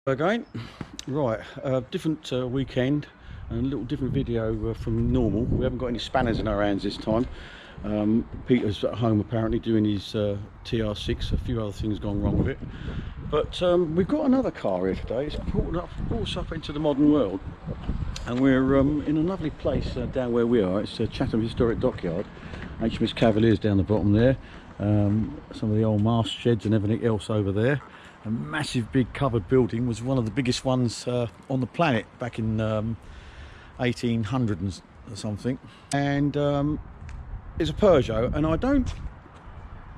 Again, right, different weekend and a little different video from normal. We haven't got any spanners in our hands this time. Peter's at home apparently doing his TR6, a few other things gone wrong with it. But we've got another car here today. It's brought us up into the modern world, and we're in a lovely place down where we are. It's Chatham Historic Dockyard. HMS Cavalier's down the bottom there. Some of the old mast sheds and everything else over there. A massive big covered building, was one of the biggest ones on the planet back in 1800 and something, and it's a Peugeot, and I don't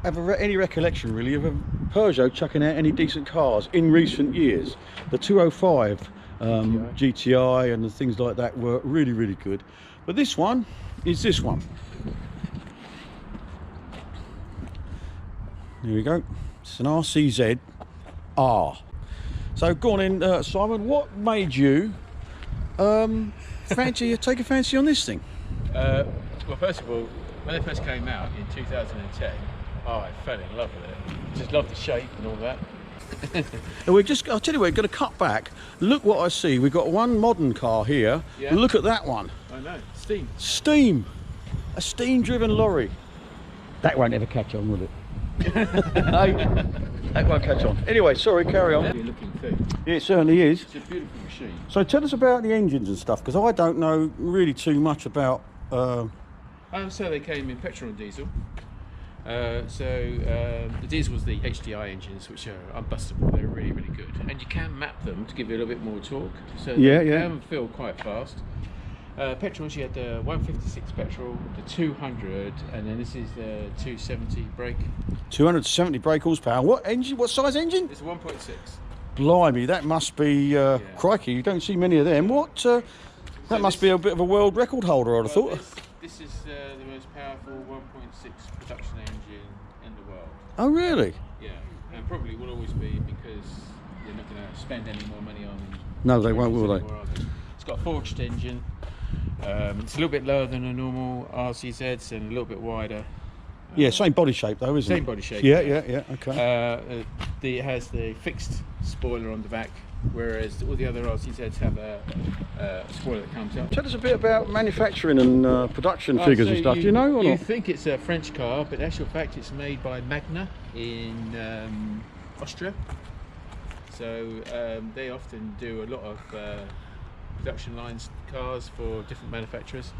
have any recollection really of a Peugeot chucking out any decent cars in recent years. The 205 GTI and the things like that were really good, but this one is this one. There we go. It's an RCZ R. So go on in, Simon, what made you take a fancy on this thing? Well, first of all, when it first came out in 2010, I fell in love with it. Just loved the shape and all that. And I'll tell you what, we're going to cut back. Look what I see. We've got one modern car here. Yeah. Look at that one. I know, steam. Steam. A steam-driven lorry. That won't ever catch on, will it? That won't catch on. Anyway, sorry, carry on. Looking thing. Yeah, it certainly is. It's a beautiful machine. So tell us about the engines and stuff, because I don't know really too much about... So they came in petrol and diesel. The diesel was the HDI engines, which are unbustable. They're really good. And you can map them to give you a little bit more torque. So they can feel quite fast. Petrols, you had the 156 petrol, the 200, and then this is the 270 brake. 270 brake horsepower. What engine? What size engine? It's a 1.6. Blimey, that must be crikey. You don't see many of them. That must be a bit of a world record holder, I'd have thought. This is the most powerful 1.6 production engine in the world. Oh, really? Yeah, and probably will always be, because you're not going to spend any more money on. No, they won't, will they? It's got a forged engine. It's a little bit lower than a normal RCZ and a little bit wider. Yeah, same body shape though, isn't it? Same body shape. Yeah, okay. It has the fixed spoiler on the back, whereas all the other RCZs have a spoiler that comes out. Tell us a bit about manufacturing and production figures and stuff. Do you know or not? You think it's a French car, but in actual fact it's made by Magna in Austria. So they often do a lot of production lines cars for different manufacturers.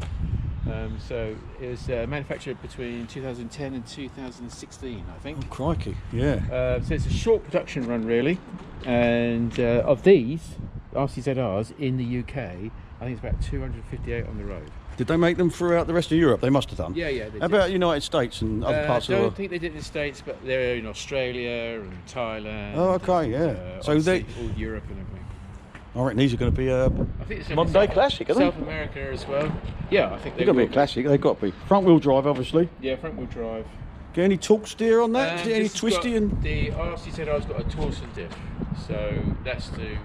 So it was manufactured between 2010 and 2016, I think. Oh, crikey, yeah. So it's a short production run really, and of these RCZRs in the UK, I think it's about 258 on the road. Did they make them throughout the rest of Europe? They must have done. Yeah. How about United States and other parts of the world? I don't think they did in the States, but they're in Australia and Thailand. Oh, okay, yeah. So all Europe and everything. I reckon these are going to be a modern day classic, aren't they? South America as well. Yeah, I think they're going to be a classic. They've got to be. Front wheel drive, obviously. Yeah, front wheel drive. Get any torque steer on that? Is it any twisty? The RCZR's got a Torsen diff, so that's to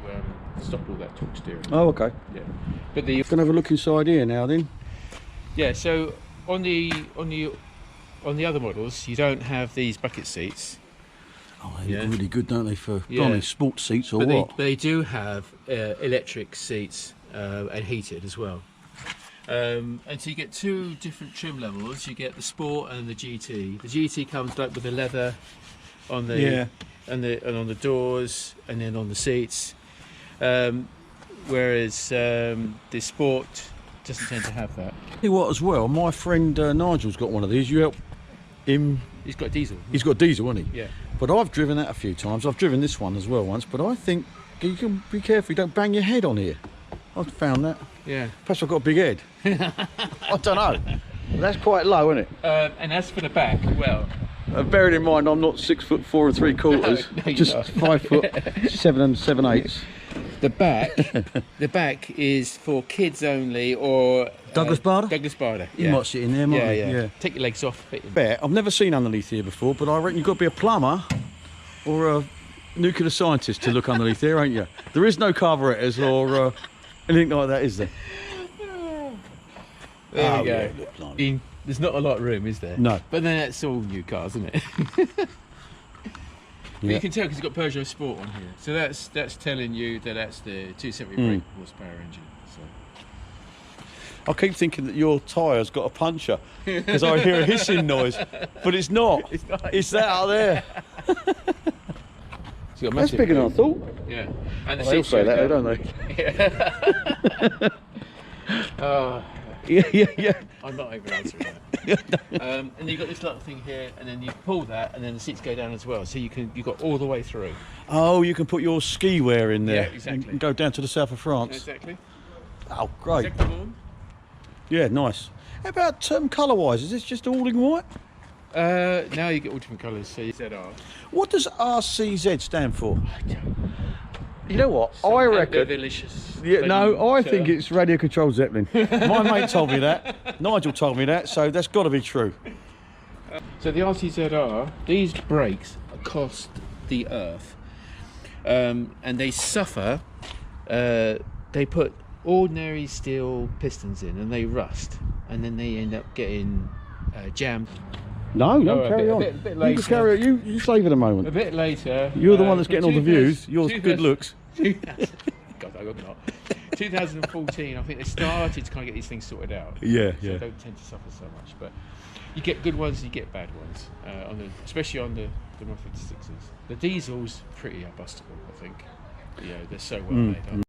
stop all that torque steering. Oh, okay. Yeah, but the going to have a look inside here now, then. Yeah, so on the other models, you don't have these bucket seats. Oh, they look really good, don't they, for sports seats or what? They do have electric seats and heated as well. And so you get two different trim levels. You get the Sport and the GT. The GT comes like with the leather on the and on the doors and then on the seats, whereas the Sport doesn't tend to have that. Tell you what, as well, my friend Nigel's got one of these. You help him. He's got diesel. He's got diesel, hasn't he? Yeah. But I've driven that a few times. I've driven this one as well once, but I think you can be careful you don't bang your head on here. I've found that. Yeah. Perhaps I've got a big head. I don't know. That's quite low, isn't it? And as for the back, well... bearing in mind I'm not 6'4" 3/4, no, just 5'7" 7/8". The back is for kids only, or Douglas Bader. Douglas Bader. You might sit in there, might you? Yeah. Take your legs off. I've never seen underneath here before, but I reckon you've got to be a plumber or a nuclear scientist to look underneath here, ain't you? There is no carburetors or anything like that, is there? There we go. Yeah, there's not a lot of room, is there? No. But then that's all new cars, isn't it? But you can tell because it's got Peugeot Sport on here. So that's telling you that that's the 270 brake horsepower engine. So. I keep thinking that your tyre's got a puncher because I hear a hissing noise, but it's not. It's not. It's that out there. That's bigger than I thought. Yeah. And the They all say that, don't they? Yeah. I'm not even answering that. And you've got this little thing here, and then you pull that, and then the seats go down as well. So you've got all the way through. Oh, you can put your ski wear in there. Yeah, exactly. And go down to the south of France. Exactly. Oh, great. Exactly. Yeah, nice. How about colour-wise? Is this just all in white? Now you get all different colours. So you said R. What does RCZ stand for? You know what? I reckon. Delicious. Yeah, no, I think it's radio controlled Zeppelin. My mate told me that. Nigel told me that, so that's got to be true. So the RCZR, these brakes cost the earth, and they suffer. They put ordinary steel pistons in, and they rust, and then they end up getting jammed. No, carry on. A bit later. You can carry on. You save it a moment. A bit later. You're the one that's getting all the views. You're good looks. God, I hope not. 2014, I think they started to kind of get these things sorted out. Yeah, So they don't tend to suffer so much, but you get good ones and you get bad ones, especially on the 156s. The diesel's pretty unbustable, I think. Yeah, they're so well made up.